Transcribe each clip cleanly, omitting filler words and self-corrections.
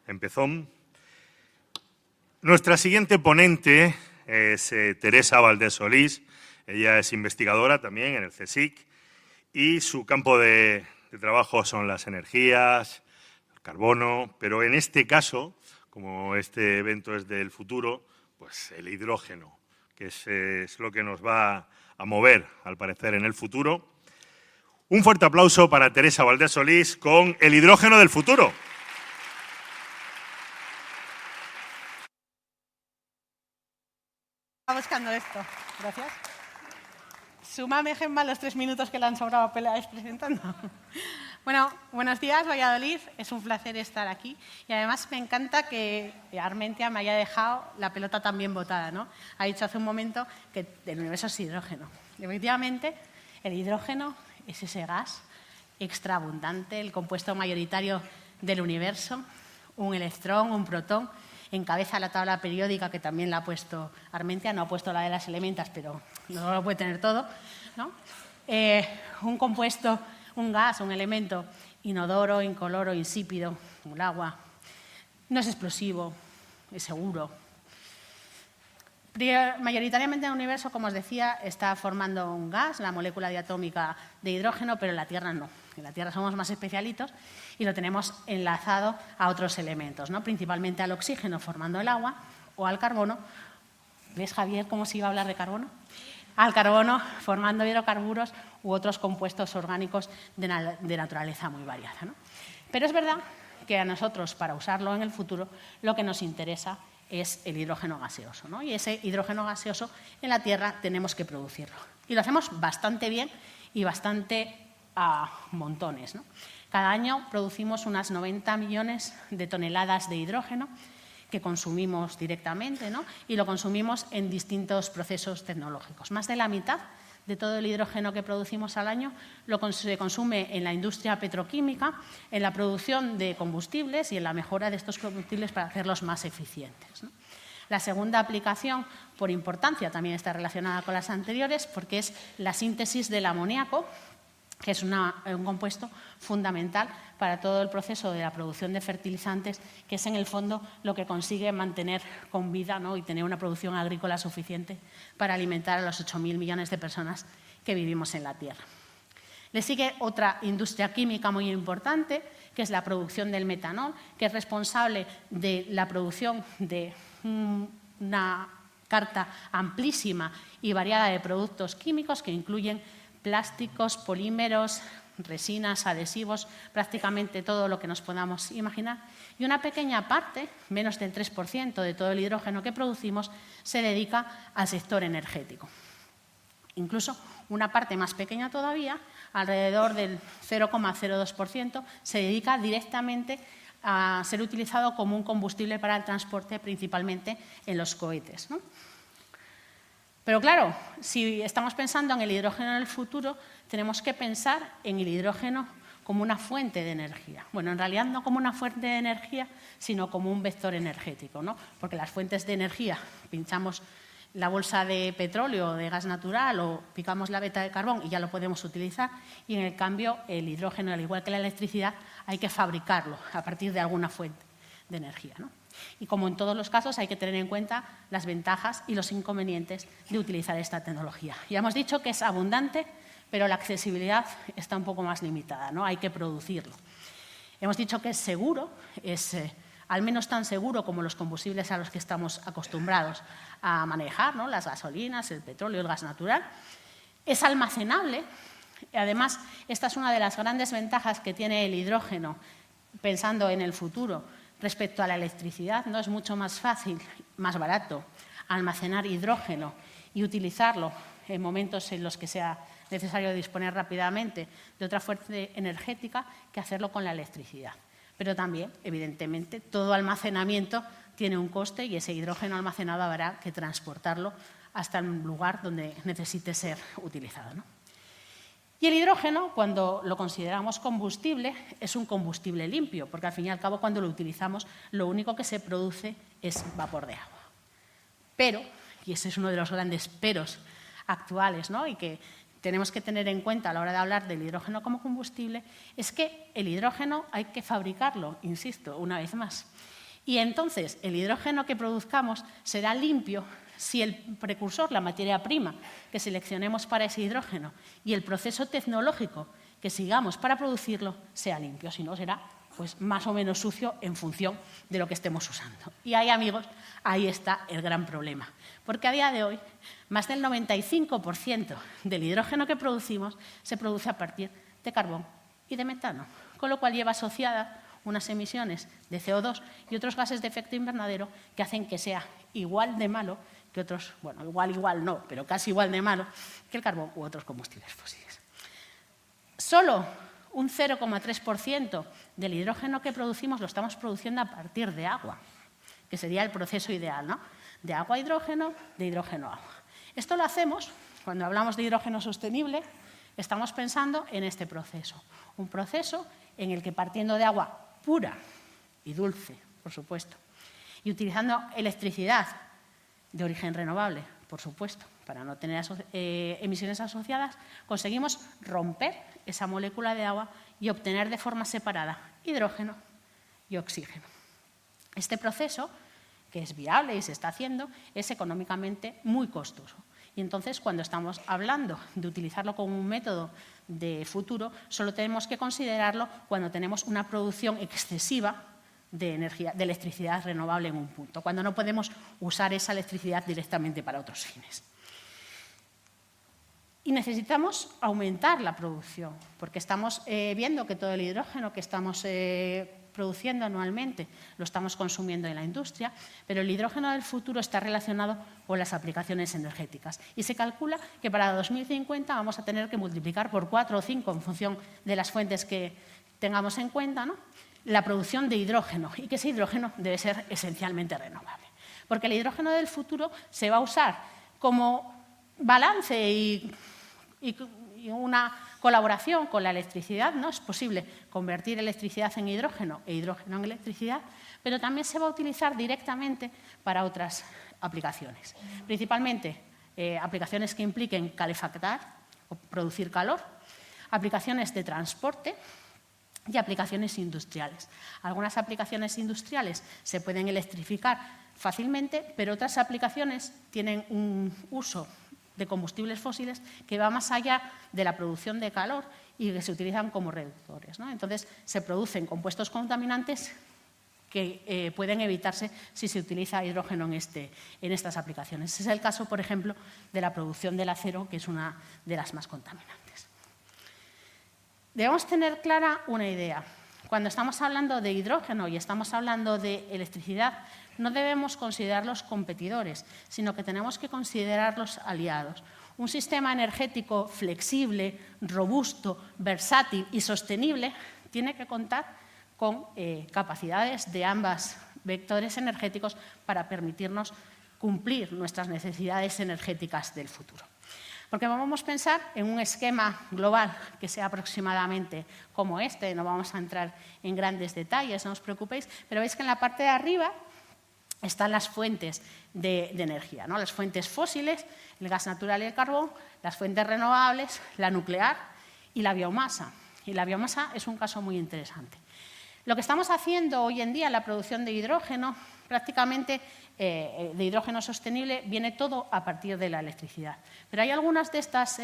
Empezón. Nuestra siguiente ponente es Teresa Valdés Solís. Ella es investigadora también en el CSIC y su campo de trabajo son las energías, el carbono, pero en este caso, como este evento es del futuro, pues el hidrógeno, que es lo que nos va a mover, al parecer, en el futuro. Un fuerte aplauso para Teresa Valdés Solís con el hidrógeno del futuro. Estaba buscando esto. Gracias. Súmame, Gemma, los 3 minutos que le han sobrado a Peláez presentando. Bueno, buenos días, Valladolid. Es un placer estar aquí. Y además me encanta que Armentia me haya dejado la pelota tan bien botada, ¿no? Ha dicho hace un momento que el universo es hidrógeno. Y efectivamente, el hidrógeno es ese gas extraabundante, el compuesto mayoritario del universo, un electrón, un protón. Encabeza la tabla periódica, que también la ha puesto Armentia, no ha puesto la de las elementas, pero no lo puede tener todo, ¿no? Un compuesto, un gas, un elemento inodoro, incoloro, insípido, como el agua. No es explosivo, es seguro. Mayoritariamente en el universo, como os decía, está formando un gas, la molécula diatómica de hidrógeno, pero en la Tierra no. En la Tierra somos más especialitos y lo tenemos enlazado a otros elementos, ¿no? Principalmente al oxígeno formando el agua o al carbono. ¿Ves, Javier, cómo se iba a hablar de carbono? Al carbono formando hidrocarburos u otros compuestos orgánicos de naturaleza muy variada, ¿no? Pero es verdad que a nosotros, para usarlo en el futuro, lo que nos interesa es el hidrógeno gaseoso, ¿no? Y ese hidrógeno gaseoso en la Tierra tenemos que producirlo. Y lo hacemos bastante bien y bastante a montones, ¿no? Cada año producimos unas 90 millones de toneladas de hidrógeno que consumimos directamente, ¿no? Y lo consumimos en distintos procesos tecnológicos. Más de la mitad de todo el hidrógeno que producimos al año se consume en la industria petroquímica, en la producción de combustibles y en la mejora de estos combustibles para hacerlos más eficientes, ¿no? La segunda aplicación, por importancia, también está relacionada con las anteriores, porque es la síntesis del amoníaco, que es un compuesto fundamental para todo el proceso de la producción de fertilizantes, que es en el fondo lo que consigue mantener con vida, ¿no? Y tener una producción agrícola suficiente para alimentar a los 8.000 millones de personas que vivimos en la Tierra. Le sigue otra industria química muy importante, que es la producción del metanol, que es responsable de la producción de una carta amplísima y variada de productos químicos que incluyen plásticos, polímeros, resinas, adhesivos, prácticamente todo lo que nos podamos imaginar. Y una pequeña parte, menos del 3% de todo el hidrógeno que producimos, se dedica al sector energético. Incluso una parte más pequeña todavía, alrededor del 0,02%, se dedica directamente a ser utilizado como un combustible para el transporte, principalmente en los cohetes, ¿no? Pero claro, si estamos pensando en el hidrógeno en el futuro, tenemos que pensar en el hidrógeno como una fuente de energía. Bueno, en realidad no como una fuente de energía, sino como un vector energético, ¿no? Porque las fuentes de energía, pinchamos la bolsa de petróleo o de gas natural o picamos la veta de carbón y ya lo podemos utilizar. Y en el cambio, el hidrógeno, al igual que la electricidad, hay que fabricarlo a partir de alguna fuente de energía, ¿no? Y como en todos los casos, hay que tener en cuenta las ventajas y los inconvenientes de utilizar esta tecnología. Ya hemos dicho que es abundante, pero la accesibilidad está un poco más limitada, ¿no? Hay que producirlo. Hemos dicho que es seguro, es al menos tan seguro como los combustibles a los que estamos acostumbrados a manejar, ¿no? Las gasolinas, el petróleo, el gas natural. Es almacenable. Además, esta es una de las grandes ventajas que tiene el hidrógeno, pensando en el futuro, respecto a la electricidad, ¿no? Es mucho más fácil, más barato, almacenar hidrógeno y utilizarlo en momentos en los que sea necesario disponer rápidamente de otra fuente energética que hacerlo con la electricidad. Pero también, evidentemente, todo almacenamiento tiene un coste y ese hidrógeno almacenado habrá que transportarlo hasta el lugar donde necesite ser utilizado, ¿no? Y el hidrógeno, cuando lo consideramos combustible, es un combustible limpio, porque al fin y al cabo, cuando lo utilizamos, lo único que se produce es vapor de agua. Pero, y ese es uno de los grandes peros actuales, ¿no? Y que tenemos que tener en cuenta a la hora de hablar del hidrógeno como combustible es que el hidrógeno hay que fabricarlo, insisto, una vez más. Y entonces el hidrógeno que produzcamos será limpio si el precursor, la materia prima que seleccionemos para ese hidrógeno y el proceso tecnológico que sigamos para producirlo sea limpio, si no será pues, más o menos sucio en función de lo que estemos usando. Y ahí, amigos, ahí está el gran problema, porque a día de hoy más del 95% del hidrógeno que producimos se produce a partir de carbón y de metano, con lo cual lleva asociada unas emisiones de CO2 y otros gases de efecto invernadero que hacen que sea igual de malo que otros, bueno, igual no, pero casi igual de malo que el carbón u otros combustibles fósiles. Solo un 0,3% del hidrógeno que producimos lo estamos produciendo a partir de agua, que sería el proceso ideal, ¿no? De agua a hidrógeno, de hidrógeno a agua. Esto lo hacemos, cuando hablamos de hidrógeno sostenible, estamos pensando en este proceso. Un proceso en el que partiendo de agua pura y dulce, por supuesto, y utilizando electricidad de origen renovable, por supuesto, para no tener emisiones asociadas, conseguimos romper esa molécula de agua y obtener de forma separada hidrógeno y oxígeno. Este proceso, que es viable y se está haciendo, es económicamente muy costoso. Y entonces, cuando estamos hablando de utilizarlo como un método de futuro, solo tenemos que considerarlo cuando tenemos una producción excesiva de electricidad renovable en un punto, cuando no podemos usar esa electricidad directamente para otros fines. Y necesitamos aumentar la producción, porque estamos viendo que todo el hidrógeno que estamos produciendo anualmente lo estamos consumiendo en la industria, pero el hidrógeno del futuro está relacionado con las aplicaciones energéticas. Y se calcula que para 2050 vamos a tener que multiplicar por 4 o 5 en función de las fuentes que tengamos en cuenta, ¿no?, la producción de hidrógeno, y que ese hidrógeno debe ser esencialmente renovable. Porque el hidrógeno del futuro se va a usar como balance y una colaboración con la electricidad, ¿no? Es posible convertir electricidad en hidrógeno e hidrógeno en electricidad, pero también se va a utilizar directamente para otras aplicaciones. Principalmente aplicaciones que impliquen calefactar o producir calor, aplicaciones de transporte y aplicaciones industriales. Algunas aplicaciones industriales se pueden electrificar fácilmente, pero otras aplicaciones tienen un uso de combustibles fósiles que va más allá de la producción de calor y que se utilizan como reductores, ¿no? Entonces, se producen compuestos contaminantes que pueden evitarse si se utiliza hidrógeno en estas aplicaciones. Es el caso, por ejemplo, de la producción del acero, que es una de las más contaminantes. Debemos tener clara una idea. Cuando estamos hablando de hidrógeno y estamos hablando de electricidad, no debemos considerarlos competidores, sino que tenemos que considerarlos aliados. Un sistema energético flexible, robusto, versátil y sostenible tiene que contar con capacidades de ambos vectores energéticos para permitirnos cumplir nuestras necesidades energéticas del futuro. Porque vamos a pensar en un esquema global que sea aproximadamente como este, no vamos a entrar en grandes detalles, no os preocupéis, pero veis que en la parte de arriba están las fuentes de energía, ¿no? Las fuentes fósiles, el gas natural y el carbón, las fuentes renovables, la nuclear y la biomasa. Y la biomasa es un caso muy interesante. Lo que estamos haciendo hoy en día en la producción de hidrógeno, prácticamente de hidrógeno sostenible, viene todo a partir de la electricidad. Pero hay algunas de estas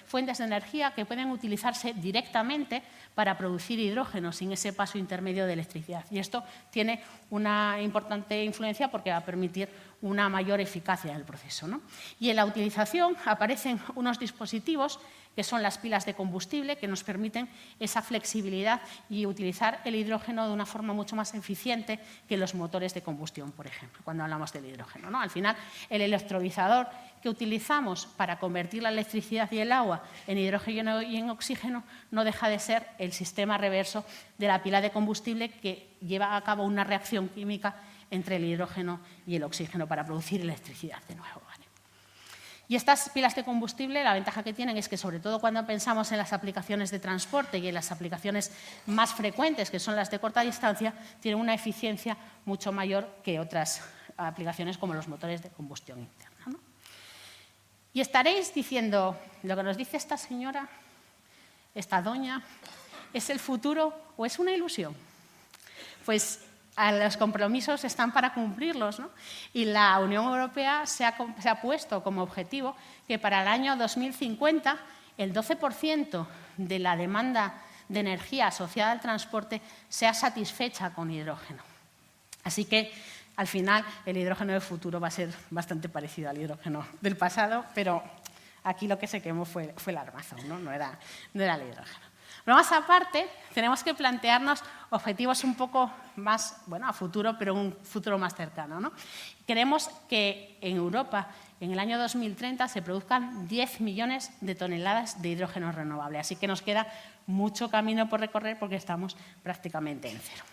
fuentes de energía que pueden utilizarse directamente para producir hidrógeno sin ese paso intermedio de electricidad. Y esto tiene una importante influencia porque va a permitir una mayor eficacia en el proceso, ¿no? Y en la utilización aparecen unos dispositivos que son las pilas de combustible, que nos permiten esa flexibilidad y utilizar el hidrógeno de una forma mucho más eficiente que los motores de combustión, por ejemplo, cuando hablamos del hidrógeno, ¿no? Al final, el electrolizador que utilizamos para convertir la electricidad y el agua en hidrógeno y en oxígeno no deja de ser el sistema reverso de la pila de combustible que lleva a cabo una reacción química entre el hidrógeno y el oxígeno para producir electricidad de nuevo, ¿vale? Y estas pilas de combustible, la ventaja que tienen es que, sobre todo cuando pensamos en las aplicaciones de transporte y en las aplicaciones más frecuentes, que son las de corta distancia, tienen una eficiencia mucho mayor que otras aplicaciones como los motores de combustión interna, ¿no? Y estaréis diciendo, lo que nos dice esta señora, esta doña, ¿es el futuro o es una ilusión? Pues los compromisos están para cumplirlos, ¿no? Y la Unión Europea se ha puesto como objetivo que para el año 2050 el 12% de la demanda de energía asociada al transporte sea satisfecha con hidrógeno. Así que, al final, el hidrógeno del futuro va a ser bastante parecido al hidrógeno del pasado, pero aquí lo que se quemó fue el armazón, no era el hidrógeno. Pero más aparte, tenemos que plantearnos objetivos un poco más, bueno, a futuro, pero un futuro más cercano, ¿no? Queremos que en Europa, en el año 2030, se produzcan 10 millones de toneladas de hidrógeno renovable. Así que nos queda mucho camino por recorrer porque estamos prácticamente en cero.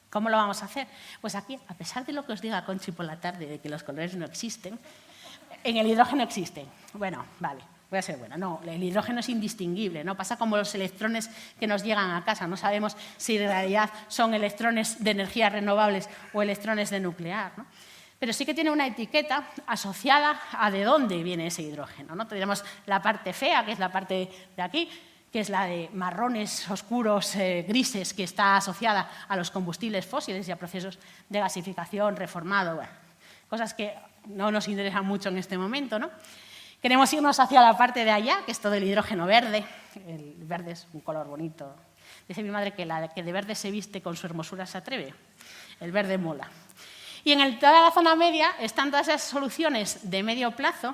¿Cómo lo vamos a hacer? Pues aquí, a pesar de lo que os diga Conchi por la tarde, de que los colores no existen, en el hidrógeno existen. Bueno, vale. Voy a ser buena. No, el hidrógeno es indistinguible, ¿no? Pasa como los electrones que nos llegan a casa. No sabemos si en realidad son electrones de energías renovables o electrones de nuclear, ¿no? Pero sí que tiene una etiqueta asociada a de dónde viene ese hidrógeno, ¿no? Tenemos la parte fea, que es la parte de aquí, que es la de marrones oscuros, grises, que está asociada a los combustibles fósiles y a procesos de gasificación, reformado, bueno, cosas que no nos interesan mucho en este momento, ¿no? Queremos irnos hacia la parte de allá, que es todo el hidrógeno verde. El verde es un color bonito. Dice mi madre que la que de verde se viste con su hermosura se atreve. El verde mola. Y en toda la zona media están todas esas soluciones de medio plazo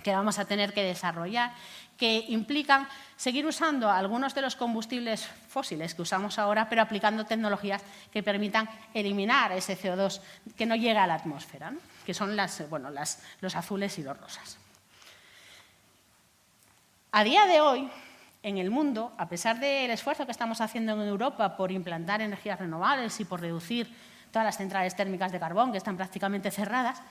que vamos a tener que desarrollar, que implican seguir usando algunos de los combustibles fósiles que usamos ahora, pero aplicando tecnologías que permitan eliminar ese CO2 que no llega a la atmósfera, ¿no? Que son los azules y los rosas. A día de hoy, en el mundo, a pesar del esfuerzo que estamos haciendo en Europa por implantar energías renovables y por reducir todas las centrales térmicas de carbón que están prácticamente cerradas,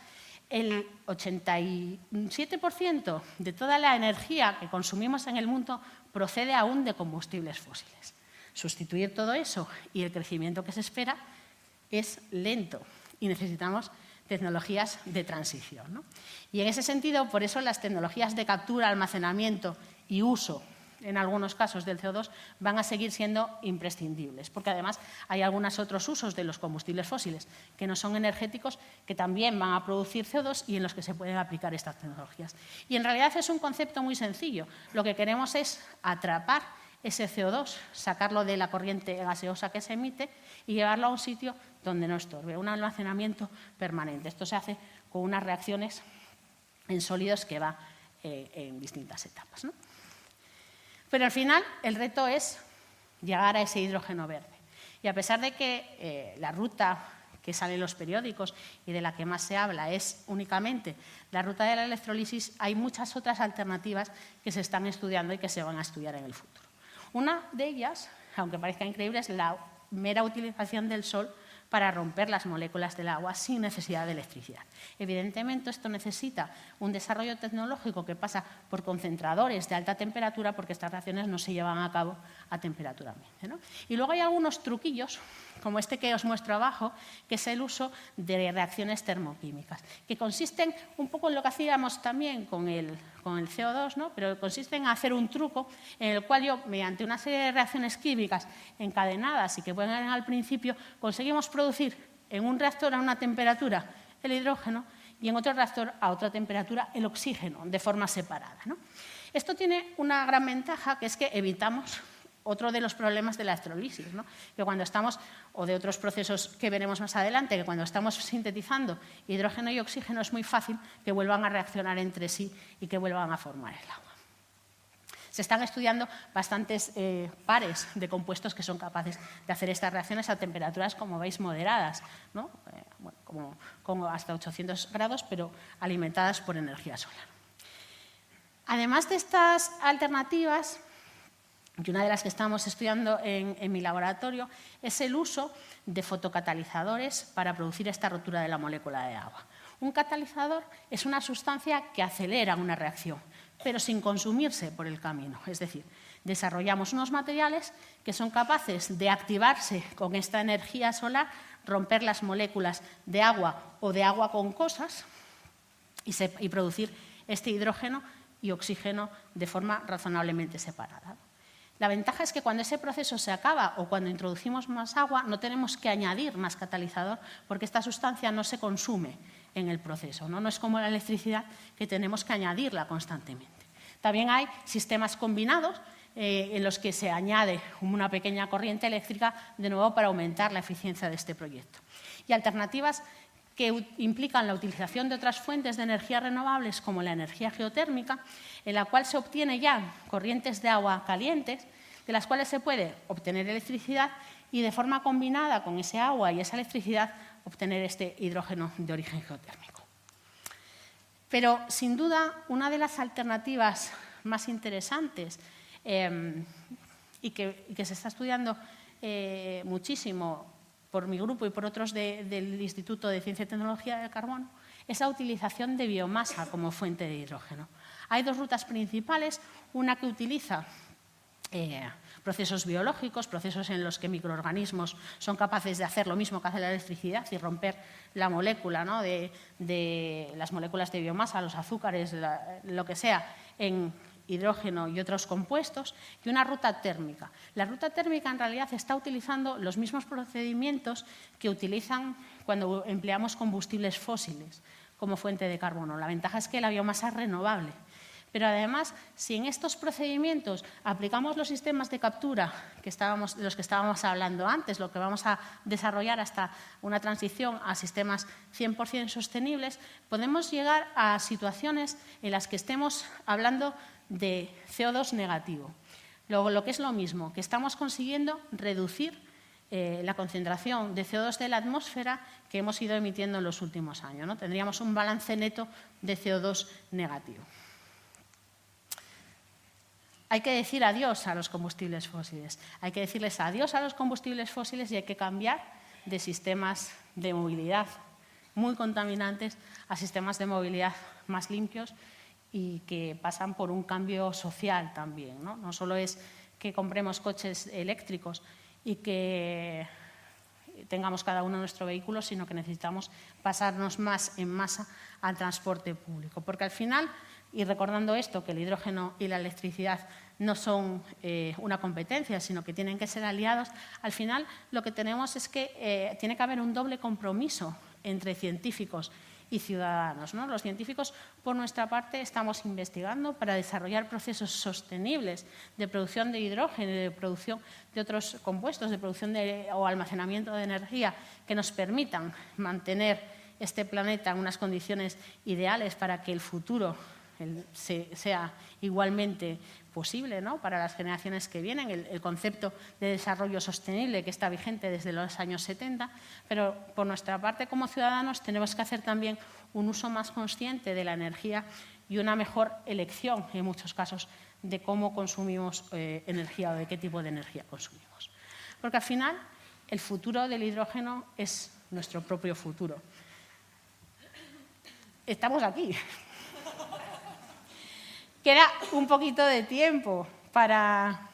el 87% de toda la energía que consumimos en el mundo procede aún de combustibles fósiles. Sustituir todo eso y el crecimiento que se espera es lento y necesitamos tecnologías de transición, ¿no? Y en ese sentido, por eso las tecnologías de captura, almacenamiento y uso, en algunos casos, del CO2 van a seguir siendo imprescindibles, porque además hay algunos otros usos de los combustibles fósiles que no son energéticos, que también van a producir CO2 y en los que se pueden aplicar estas tecnologías. Y en realidad es un concepto muy sencillo. Lo que queremos es atrapar ese CO2, sacarlo de la corriente gaseosa que se emite y llevarlo a un sitio donde no estorbe, un almacenamiento permanente. Esto se hace con unas reacciones en sólidos que va en distintas etapas, ¿no? Pero al final el reto es llegar a ese hidrógeno verde. Y a pesar de que la ruta que sale en los periódicos y de la que más se habla es únicamente la ruta de la electrólisis, hay muchas otras alternativas que se están estudiando y que se van a estudiar en el futuro. Una de ellas, aunque parezca increíble, es la mera utilización del sol para romper las moléculas del agua sin necesidad de electricidad. Evidentemente, esto necesita un desarrollo tecnológico que pasa por concentradores de alta temperatura, porque estas reacciones no se llevan a cabo a temperatura ambiente, ¿no? Y luego hay algunos truquillos, como este que os muestro abajo, que es el uso de reacciones termoquímicas, que consisten un poco en lo que hacíamos también con el CO2, ¿no? Pero consiste en hacer un truco en el cual yo, mediante una serie de reacciones químicas encadenadas y que vuelven al principio, conseguimos producir en un reactor a una temperatura el hidrógeno y en otro reactor a otra temperatura el oxígeno, de forma separada, ¿no? Esto tiene una gran ventaja, que es que evitamos otro de los problemas de la electrolisis, ¿no? Que cuando estamos, o de otros procesos que veremos más adelante, que cuando estamos sintetizando hidrógeno y oxígeno es muy fácil que vuelvan a reaccionar entre sí y que vuelvan a formar el agua. Se están estudiando bastantes pares de compuestos que son capaces de hacer estas reacciones a temperaturas, como veis, moderadas, ¿no? Bueno, como hasta 800 grados, pero alimentadas por energía solar. Además de estas alternativas, y una de las que estamos estudiando en mi laboratorio, es el uso de fotocatalizadores para producir esta rotura de la molécula de agua. Un catalizador es una sustancia que acelera una reacción, pero sin consumirse por el camino. Es decir, desarrollamos unos materiales que son capaces de activarse con esta energía solar, romper las moléculas de agua o de agua con cosas y producir este hidrógeno y oxígeno de forma razonablemente separada. La ventaja es que cuando ese proceso se acaba o cuando introducimos más agua no tenemos que añadir más catalizador porque esta sustancia no se consume en el proceso, ¿no? No es como la electricidad que tenemos que añadirla constantemente. También hay sistemas combinados en los que se añade una pequeña corriente eléctrica de nuevo para aumentar la eficiencia de este proyecto. Y alternativas que implican la utilización de otras fuentes de energía renovables como la energía geotérmica, en la cual se obtiene ya corrientes de agua calientes, de las cuales se puede obtener electricidad y de forma combinada con ese agua y esa electricidad obtener este hidrógeno de origen geotérmico. Pero, sin duda, una de las alternativas más interesantes y que se está estudiando muchísimo por mi grupo y por otros del Instituto de Ciencia y Tecnología del Carbono, es la utilización de biomasa como fuente de hidrógeno. Hay dos rutas principales, una que utiliza procesos biológicos, procesos en los que microorganismos son capaces de hacer lo mismo que hace la electricidad y romper la molécula, ¿no? de las moléculas de biomasa, los azúcares, lo que sea, en hidrógeno y otros compuestos, y una ruta térmica. La ruta térmica en realidad está utilizando los mismos procedimientos que utilizan cuando empleamos combustibles fósiles como fuente de carbono. La ventaja es que la biomasa es renovable. Pero además, si en estos procedimientos aplicamos los sistemas de captura de los que estábamos hablando antes, lo que vamos a desarrollar hasta una transición a sistemas 100% sostenibles, podemos llegar a situaciones en las que estemos hablando de CO2 negativo. Luego, lo que es lo mismo, que estamos consiguiendo reducir la concentración de CO2 de la atmósfera que hemos ido emitiendo en los últimos años, ¿no? Tendríamos un balance neto de CO2 negativo. Hay que decir adiós a los combustibles fósiles, hay que decirles adiós a los combustibles fósiles y hay que cambiar de sistemas de movilidad muy contaminantes a sistemas de movilidad más limpios y que pasan por un cambio social también, ¿no? No solo es que compremos coches eléctricos y que tengamos cada uno nuestro vehículo, sino que necesitamos pasarnos más en masa al transporte público. Porque al final, y recordando esto, que el hidrógeno y la electricidad no son una competencia, sino que tienen que ser aliados, al final lo que tenemos es que tiene que haber un doble compromiso entre científicos y ciudadanos, ¿no? Los científicos, por nuestra parte, estamos investigando para desarrollar procesos sostenibles de producción de hidrógeno y de producción de otros compuestos, de producción o almacenamiento de energía que nos permitan mantener este planeta en unas condiciones ideales para que el futuro sea igualmente posible, ¿no? Para las generaciones que vienen, el concepto de desarrollo sostenible que está vigente desde los años 70, pero por nuestra parte como ciudadanos tenemos que hacer también un uso más consciente de la energía y una mejor elección, en muchos casos, de cómo consumimos energía o de qué tipo de energía consumimos. Porque al final el futuro del hidrógeno es nuestro propio futuro. Estamos aquí. Queda un poquito de tiempo para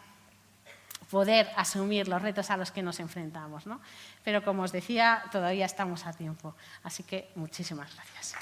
poder asumir los retos a los que nos enfrentamos, ¿no? Pero como os decía, todavía estamos a tiempo. Así que muchísimas gracias.